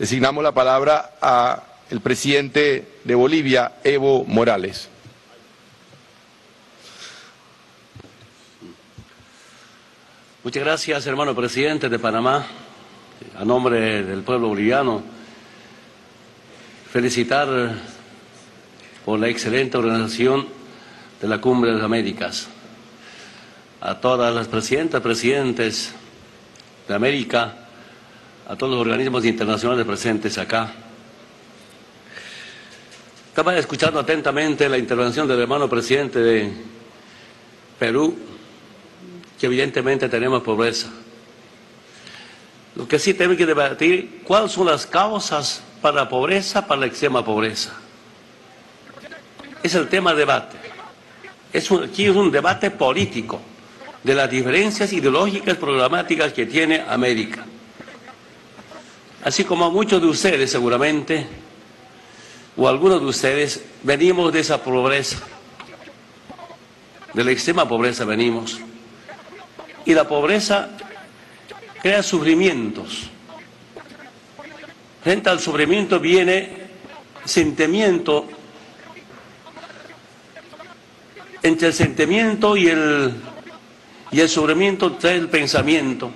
Designamos la palabra al presidente de Bolivia, Evo Morales. Muchas gracias, hermano presidente de Panamá. A nombre del pueblo boliviano, felicitar por la excelente organización de la Cumbre de las Américas. A todas las presidentas, presidentes de América, a todos los organismos internacionales presentes acá. Estaba escuchando atentamente la intervención del hermano presidente de Perú, que evidentemente tenemos pobreza. Lo que sí tenemos que debatir, ¿cuáles son las causas para la pobreza, para la extrema pobreza? Es el tema de debate. Aquí es un debate político de las diferencias ideológicas, programáticas que tiene América. Así como muchos de ustedes seguramente, o algunos de ustedes, venimos de esa pobreza, de la extrema pobreza venimos. Y la pobreza crea sufrimientos. Frente al sufrimiento viene sentimiento. Entre el sentimiento y el sufrimiento trae el pensamiento.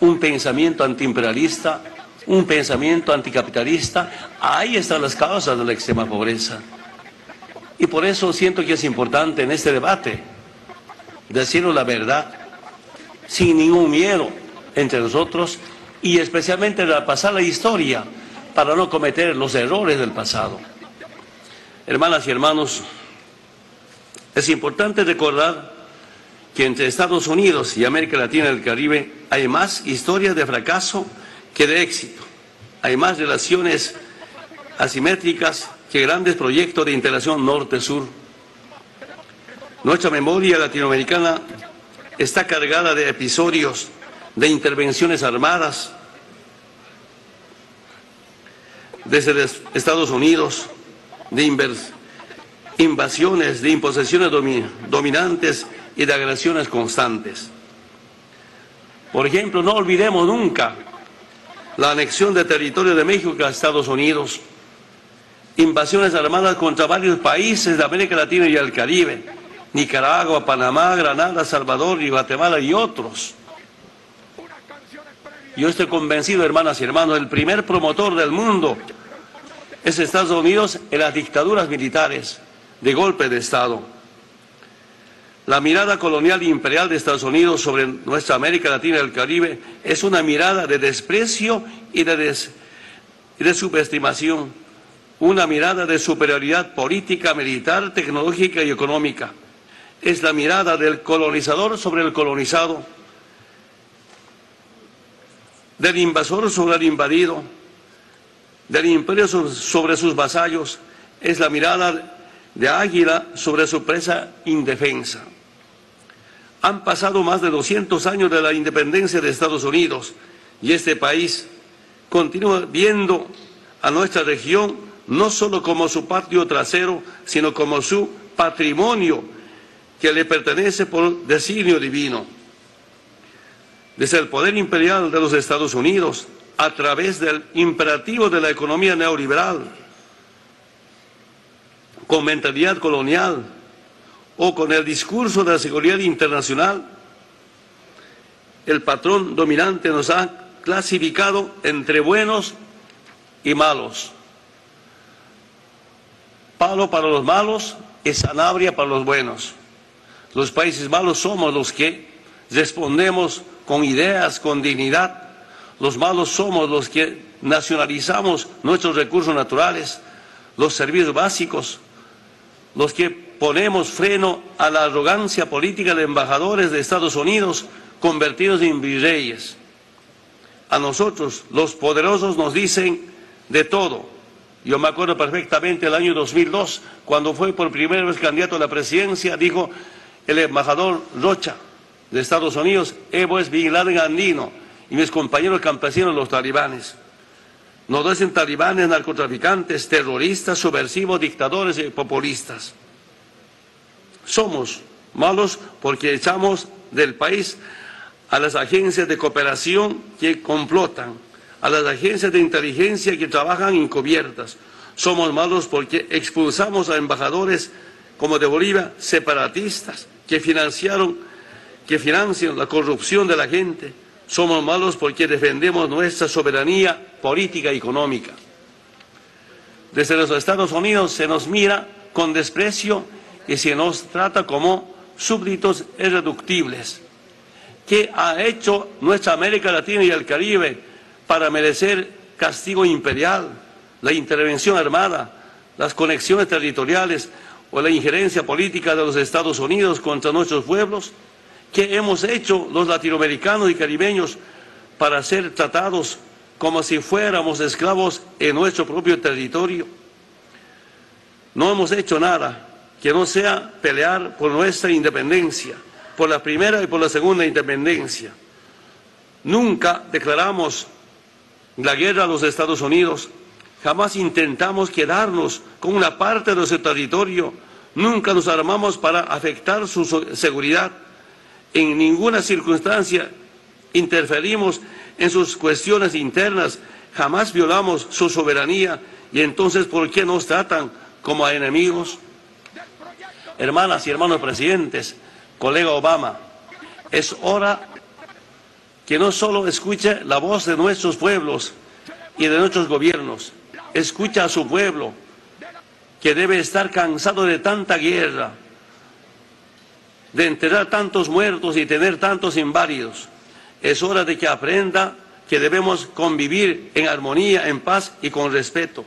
Un pensamiento antiimperialista, un pensamiento anticapitalista. Ahí están las causas de la extrema pobreza. Y por eso siento que es importante en este debate decirnos la verdad, sin ningún miedo entre nosotros, y especialmente repasar la historia para no cometer los errores del pasado. Hermanas y hermanos, es importante recordar que entre Estados Unidos y América Latina y el Caribe hay más historias de fracaso que de éxito. Hay más relaciones asimétricas que grandes proyectos de integración norte-sur. Nuestra memoria latinoamericana está cargada de episodios de intervenciones armadas desde Estados Unidos, de invasiones, de imposiciones dominantes y de agresiones constantes. Por ejemplo, no olvidemos nunca la anexión de territorio de México a Estados Unidos, invasiones armadas contra varios países de América Latina y el Caribe, Nicaragua, Panamá, Granada, Salvador y Guatemala y otros. Yo estoy convencido, hermanas y hermanos, el primer promotor del mundo es Estados Unidos en las dictaduras militares de golpe de Estado. La mirada colonial e imperial de Estados Unidos sobre nuestra América Latina y el Caribe es una mirada de desprecio y de subestimación, una mirada de superioridad política, militar, tecnológica y económica. Es la mirada del colonizador sobre el colonizado, del invasor sobre el invadido, del imperio sobre sus vasallos. Es la mirada de águila sobre su presa indefensa. Han pasado más de 200 años de la independencia de Estados Unidos y este país continúa viendo a nuestra región no solo como su patio trasero, sino como su patrimonio que le pertenece por designio divino. Desde el poder imperial de los Estados Unidos, a través del imperativo de la economía neoliberal, con mentalidad colonial o con el discurso de la seguridad internacional, el patrón dominante nos ha clasificado entre buenos y malos. Palo para los malos y Sanabria para los buenos. Los países malos somos los que respondemos con ideas, con dignidad. Los malos somos los que nacionalizamos nuestros recursos naturales, los servicios básicos, los que ponemos freno a la arrogancia política de embajadores de Estados Unidos convertidos en virreyes. A nosotros, los poderosos, nos dicen de todo. Yo me acuerdo perfectamente el año 2002, cuando fue por primera vez candidato a la presidencia, dijo el embajador Rocha de Estados Unidos: Evo es Bin Laden andino y mis compañeros campesinos los talibanes. Nos dicen talibanes, narcotraficantes, terroristas, subversivos, dictadores y populistas. Somos malos porque echamos del país a las agencias de cooperación que complotan, a las agencias de inteligencia que trabajan encubiertas. Somos malos porque expulsamos a embajadores como de Bolivia, separatistas, que financian la corrupción de la gente. Somos malos porque defendemos nuestra soberanía política y económica. Desde los Estados Unidos se nos mira con desprecio y se nos trata como súbditos irreductibles. ¿Qué ha hecho nuestra América Latina y el Caribe para merecer castigo imperial, la intervención armada, las conexiones territoriales o la injerencia política de los Estados Unidos contra nuestros pueblos? ¿Qué hemos hecho los latinoamericanos y caribeños para ser tratados como si fuéramos esclavos en nuestro propio territorio? No hemos hecho nada que no sea pelear por nuestra independencia, por la primera y por la segunda independencia. Nunca declaramos la guerra a los Estados Unidos, jamás intentamos quedarnos con una parte de su territorio, nunca nos armamos para afectar su seguridad. En ninguna circunstancia interferimos en sus cuestiones internas, jamás violamos su soberanía, y entonces ¿por qué nos tratan como a enemigos? Hermanas y hermanos presidentes, colega Obama, es hora que no solo escuche la voz de nuestros pueblos y de nuestros gobiernos, escucha a su pueblo, que debe estar cansado de tanta guerra, de enterrar tantos muertos y tener tantos inválidos. Es hora de que aprenda que debemos convivir en armonía, en paz y con respeto.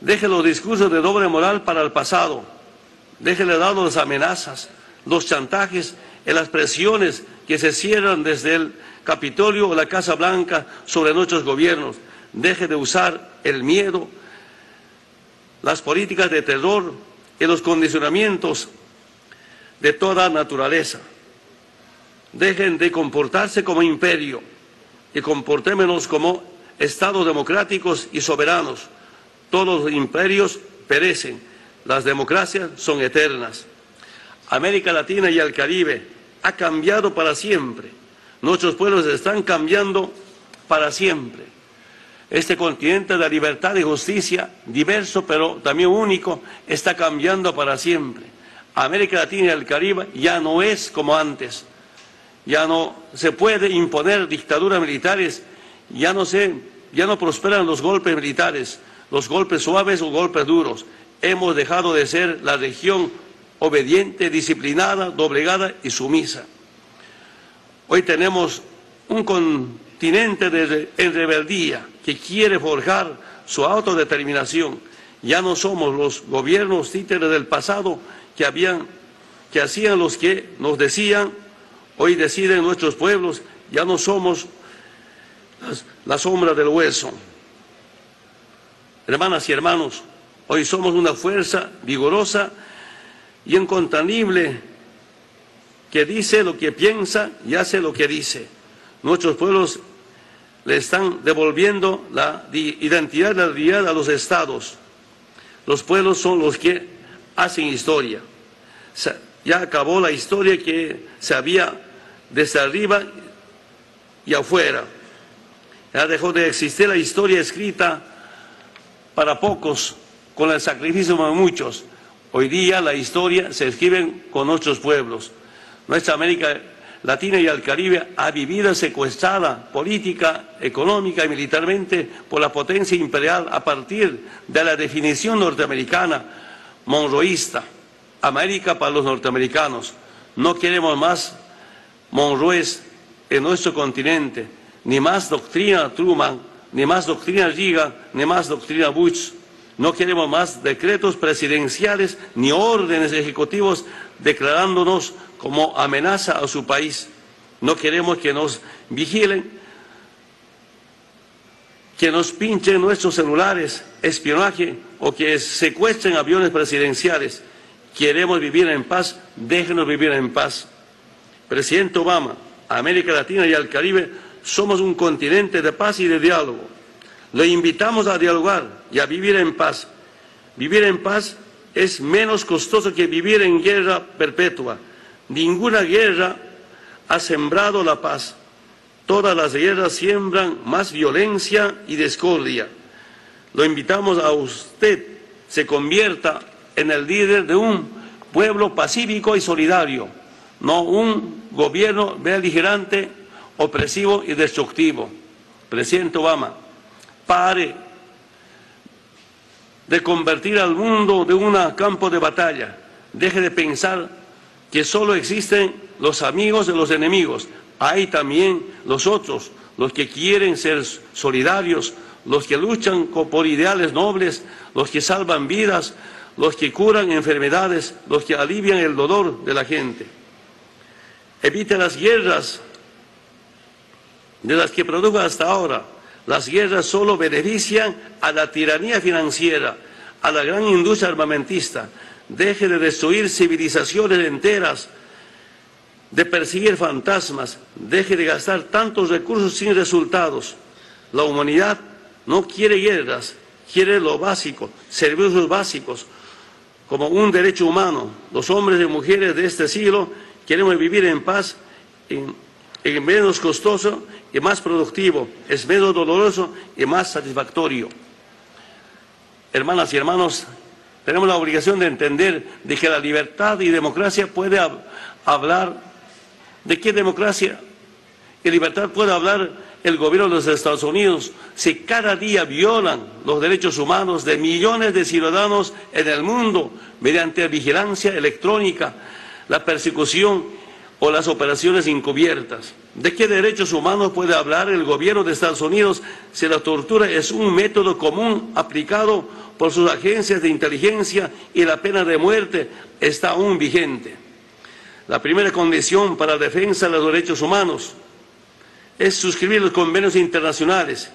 Deje los discursos de doble moral para el pasado, déjele de lado las amenazas, los chantajes y las presiones que se cierran desde el Capitolio o la Casa Blanca sobre nuestros gobiernos. Deje de usar el miedo, las políticas de terror y los condicionamientos de toda naturaleza. Dejen de comportarse como imperio y comportémonos como estados democráticos y soberanos. Todos los imperios perecen, las democracias son eternas. América Latina y el Caribe ha cambiado para siempre. Nuestros pueblos están cambiando para siempre. Este continente de libertad y justicia, diverso pero también único, está cambiando para siempre. América Latina y el Caribe ya no es como antes. Ya no se puede imponer dictaduras militares, ya no prosperan los golpes militares, los golpes suaves o golpes duros. Hemos dejado de ser la región obediente, disciplinada, doblegada y sumisa. Hoy tenemos un continente en rebeldía que quiere forjar su autodeterminación. Ya no somos los gobiernos títeres del pasado que hacían los que nos decían. Hoy deciden nuestros pueblos, ya no somos la sombra del hueso. Hermanas y hermanos, hoy somos una fuerza vigorosa y incontenible que dice lo que piensa y hace lo que dice. Nuestros pueblos le están devolviendo la identidad de la realidad a los estados. Los pueblos son los que hacen historia. Ya acabó la historia que se había desde arriba y afuera. Ya dejó de existir la historia escrita para pocos, con el sacrificio de muchos. Hoy día la historia se escribe con nuestros pueblos. Nuestra América Latina y el Caribe ha vivido secuestrada política, económica y militarmente por la potencia imperial a partir de la definición norteamericana monroísta. América para los norteamericanos. No queremos más Monroes en nuestro continente, ni más doctrina Truman, ni más doctrina Reagan, ni más doctrina Bush. No queremos más decretos presidenciales ni órdenes ejecutivos declarándonos como amenaza a su país. No queremos que nos vigilen, que nos pinchen nuestros celulares, espionaje o que secuestren aviones presidenciales. Queremos vivir en paz, déjenos vivir en paz. Presidente Obama, América Latina y el Caribe somos un continente de paz y de diálogo. Lo invitamos a dialogar y a vivir en paz. Vivir en paz es menos costoso que vivir en guerra perpetua. Ninguna guerra ha sembrado la paz. Todas las guerras siembran más violencia y discordia. Lo invitamos a usted, se convierta en el líder de un pueblo pacífico y solidario, no un gobierno beligerante, opresivo y destructivo. Presidente Obama, pare de convertir al mundo de un campo de batalla. Deje de pensar que solo existen los amigos de los enemigos. Hay también los otros, los que quieren ser solidarios, los que luchan por ideales nobles, los que salvan vidas, los que curan enfermedades, los que alivian el dolor de la gente. Evite las guerras de las que produjo hasta ahora. Las guerras solo benefician a la tiranía financiera, a la gran industria armamentista. Deje de destruir civilizaciones enteras, de perseguir fantasmas. Deje de gastar tantos recursos sin resultados. La humanidad no quiere guerras, quiere lo básico, servicios básicos, como un derecho humano. Los hombres y mujeres de este siglo queremos vivir en paz, en menos costoso y más productivo, es menos doloroso y más satisfactorio. Hermanas y hermanos, tenemos la obligación de entender de que la libertad y democracia puede hablar. ¿De qué democracia y libertad puede hablar el gobierno de los Estados Unidos si cada día violan los derechos humanos de millones de ciudadanos en el mundo mediante vigilancia electrónica, la persecución o las operaciones encubiertas? ¿De qué derechos humanos puede hablar el gobierno de Estados Unidos si la tortura es un método común aplicado por sus agencias de inteligencia y la pena de muerte está aún vigente? La primera condición para la defensa de los derechos humanos es suscribir los convenios internacionales.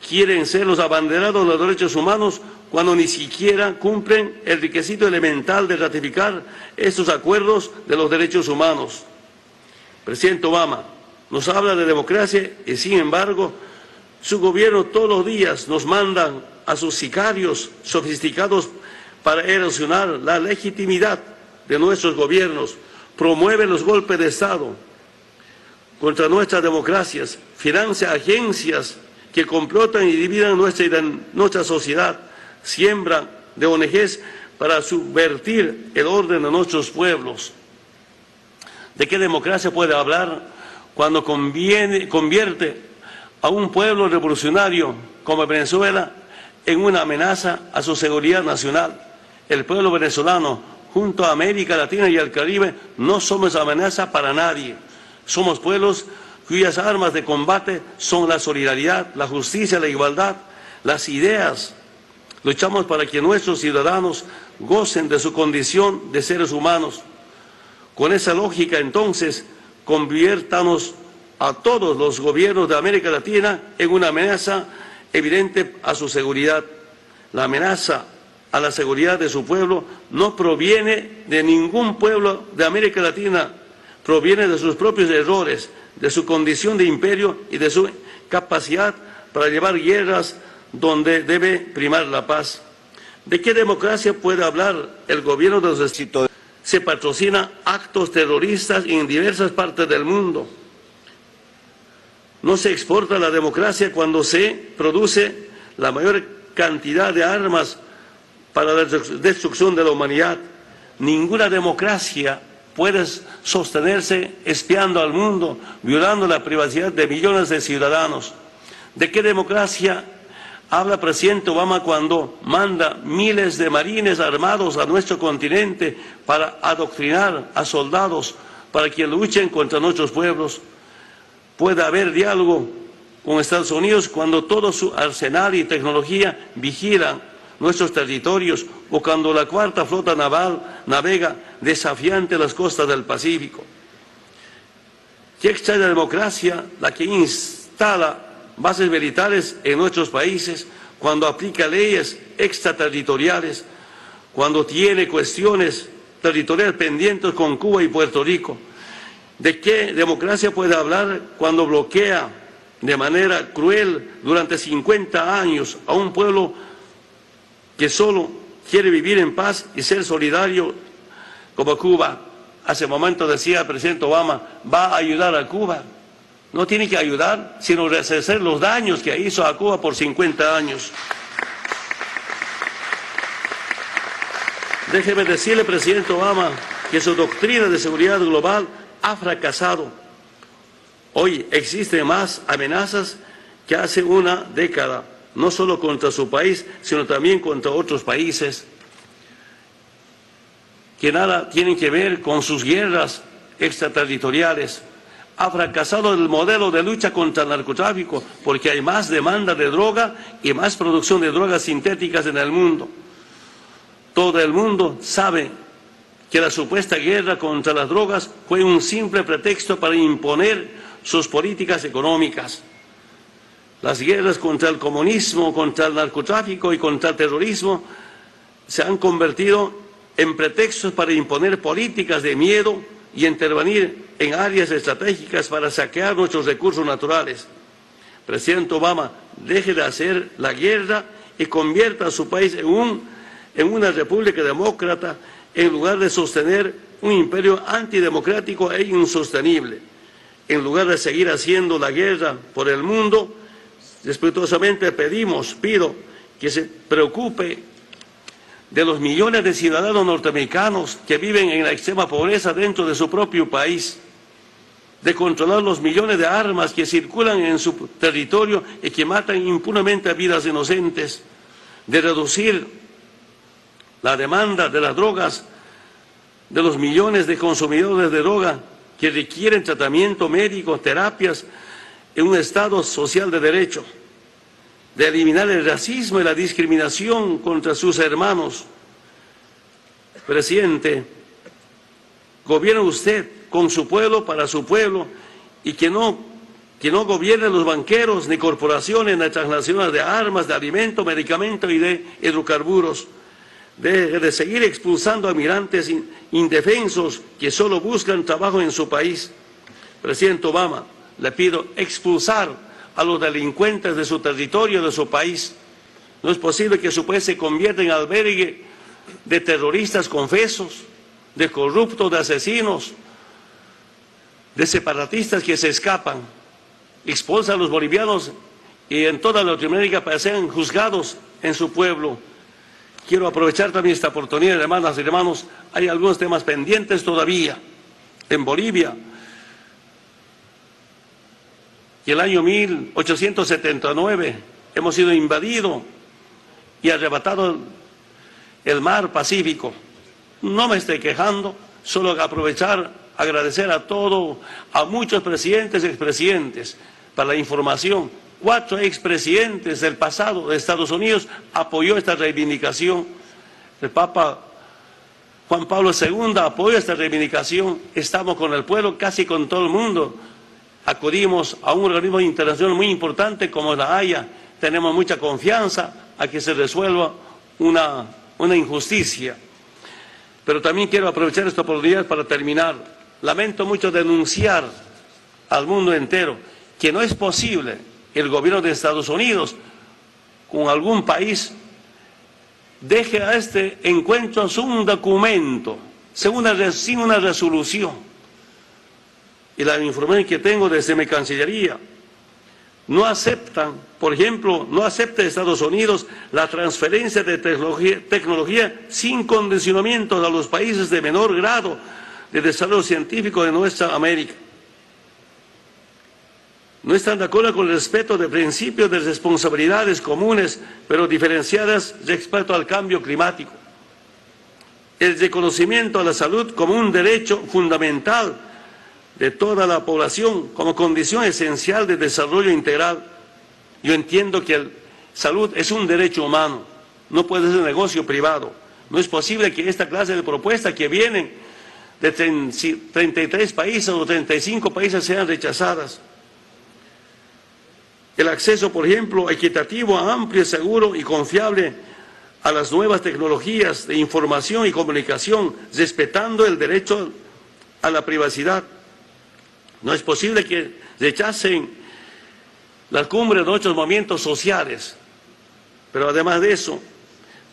Quieren ser los abanderados de los derechos humanos cuando ni siquiera cumplen el requisito elemental de ratificar estos acuerdos de los derechos humanos. Presidente Obama nos habla de democracia y, sin embargo, su gobierno todos los días nos manda a sus sicarios sofisticados para erosionar la legitimidad de nuestros gobiernos. Promueve los golpes de Estado contra nuestras democracias, financia agencias que complotan y dividen nuestra sociedad, siembra de ONGs para subvertir el orden de nuestros pueblos. ¿De qué democracia puede hablar cuando convierte a un pueblo revolucionario como Venezuela en una amenaza a su seguridad nacional? El pueblo venezolano, junto a América Latina y al Caribe, no somos amenaza para nadie. Somos pueblos cuyas armas de combate son la solidaridad, la justicia, la igualdad, las ideas. Luchamos para que nuestros ciudadanos gocen de su condición de seres humanos. Con esa lógica, entonces, conviértanos a todos los gobiernos de América Latina en una amenaza evidente a su seguridad. La amenaza a la seguridad de su pueblo no proviene de ningún pueblo de América Latina, proviene de sus propios errores, de su condición de imperio y de su capacidad para llevar guerras donde debe primar la paz. ¿De qué democracia puede hablar el gobierno de los Estados Unidos? Se patrocina actos terroristas en diversas partes del mundo. No se exporta la democracia cuando se produce la mayor cantidad de armas para la destrucción de la humanidad. Ninguna democracia puede sostenerse espiando al mundo, violando la privacidad de millones de ciudadanos. ¿De qué democracia habla el presidente Obama cuando manda miles de marines armados a nuestro continente para adoctrinar a soldados para que luchen contra nuestros pueblos? Puede haber diálogo con Estados Unidos cuando todo su arsenal y tecnología vigilan nuestros territorios o cuando la cuarta flota naval navega desafiante las costas del Pacífico. ¿Qué extraña democracia la que instala bases militares en nuestros países, cuando aplica leyes extraterritoriales, cuando tiene cuestiones territoriales pendientes con Cuba y Puerto Rico? ¿De qué democracia puede hablar cuando bloquea de manera cruel durante 50 años a un pueblo que solo quiere vivir en paz y ser solidario como Cuba? Hace momento decía el presidente Obama, va a ayudar a Cuba. No tiene que ayudar, sino resarcir los daños que hizo a Cuba por 50 años. Déjeme decirle, presidente Obama, que su doctrina de seguridad global ha fracasado. Hoy existen más amenazas que hace una década, no solo contra su país, sino también contra otros países, que nada tienen que ver con sus guerras extraterritoriales. Ha fracasado el modelo de lucha contra el narcotráfico porque hay más demanda de droga y más producción de drogas sintéticas en el mundo. Todo el mundo sabe que la supuesta guerra contra las drogas fue un simple pretexto para imponer sus políticas económicas. Las guerras contra el comunismo, contra el narcotráfico y contra el terrorismo se han convertido en pretextos para imponer políticas de miedo y intervenir en áreas estratégicas para saquear nuestros recursos naturales. Presidente Obama, deje de hacer la guerra y convierta a su país en una república demócrata en lugar de sostener un imperio antidemocrático e insostenible. En lugar de seguir haciendo la guerra por el mundo, respetuosamente pido que se preocupe de los millones de ciudadanos norteamericanos que viven en la extrema pobreza dentro de su propio país, de controlar los millones de armas que circulan en su territorio y que matan impunemente a vidas inocentes, de reducir la demanda de las drogas, de los millones de consumidores de droga que requieren tratamiento médico, terapias, en un Estado social de derecho, de eliminar el racismo y la discriminación contra sus hermanos. Presidente, gobierne usted con su pueblo, para su pueblo, y que no gobiernen los banqueros ni corporaciones ni transnacionales de armas, de alimentos, medicamentos y de hidrocarburos. De seguir expulsando a migrantes indefensos que solo buscan trabajo en su país. Presidente Obama, le pido expulsar a los delincuentes de su territorio, de su país. No es posible que su país se convierta en albergue de terroristas confesos, de corruptos, de asesinos, de separatistas que se escapan. Expulsa a los bolivianos y en toda Latinoamérica para ser juzgados en su pueblo. Quiero aprovechar también esta oportunidad, hermanas y hermanos, hay algunos temas pendientes todavía en Bolivia. Y el año 1879 hemos sido invadidos y arrebatado el mar Pacífico. No me estoy quejando, solo aprovechar, agradecer a muchos presidentes y expresidentes para la información. 4 expresidentes del pasado de Estados Unidos apoyó esta reivindicación. El Papa Juan Pablo II apoyó esta reivindicación. Estamos con el pueblo, casi con todo el mundo. Acudimos a un organismo internacional muy importante como la Haya. Tenemos mucha confianza a que se resuelva una injusticia. Pero también quiero aprovechar esta oportunidad para terminar. Lamento mucho denunciar al mundo entero que no es posible el gobierno de Estados Unidos con algún país deje a este encuentro sin un documento, sin una resolución. Y la información que tengo desde mi Cancillería, no aceptan, por ejemplo, no acepta Estados Unidos la transferencia de tecnología sin condicionamientos a los países de menor grado de desarrollo científico de nuestra América. No están de acuerdo con el respeto de principios de responsabilidades comunes, pero diferenciadas respecto al cambio climático. El reconocimiento a la salud como un derecho fundamental de toda la población, como condición esencial de desarrollo integral. Yo entiendo que la salud es un derecho humano, no puede ser negocio privado. No es posible que esta clase de propuestas que vienen de 33 países o 35 países sean rechazadas. El acceso, por ejemplo, equitativo, amplio, seguro y confiable a las nuevas tecnologías de información y comunicación, respetando el derecho a la privacidad. No es posible que rechacen la cumbre de otros movimientos sociales, pero además de eso,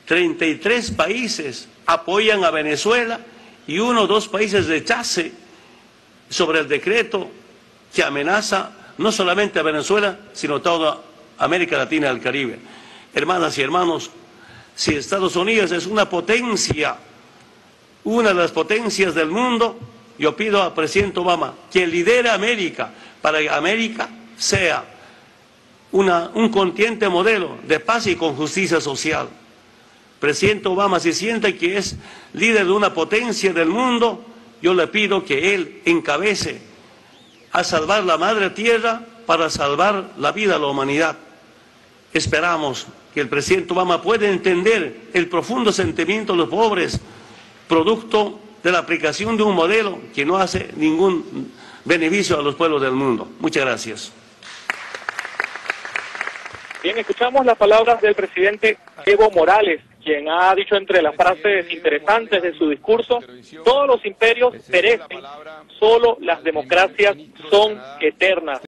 33 países apoyan a Venezuela y 1 o 2 países rechacen sobre el decreto que amenaza no solamente a Venezuela, sino a toda América Latina y el Caribe. Hermanas y hermanos, si Estados Unidos es una potencia, una de las potencias del mundo, yo pido al presidente Obama que lidere a América para que América sea un continente modelo de paz y con justicia social. Presidente Obama, si siente que es líder de una potencia del mundo, yo le pido que él encabece a salvar la madre tierra para salvar la vida de la humanidad. Esperamos que el presidente Obama pueda entender el profundo sentimiento de los pobres, producto de la aplicación de un modelo que no hace ningún beneficio a los pueblos del mundo. Muchas gracias. Bien, escuchamos las palabras del presidente Evo Morales, quien ha dicho entre las frases interesantes de su discurso: todos los imperios perecen, solo las democracias son eternas.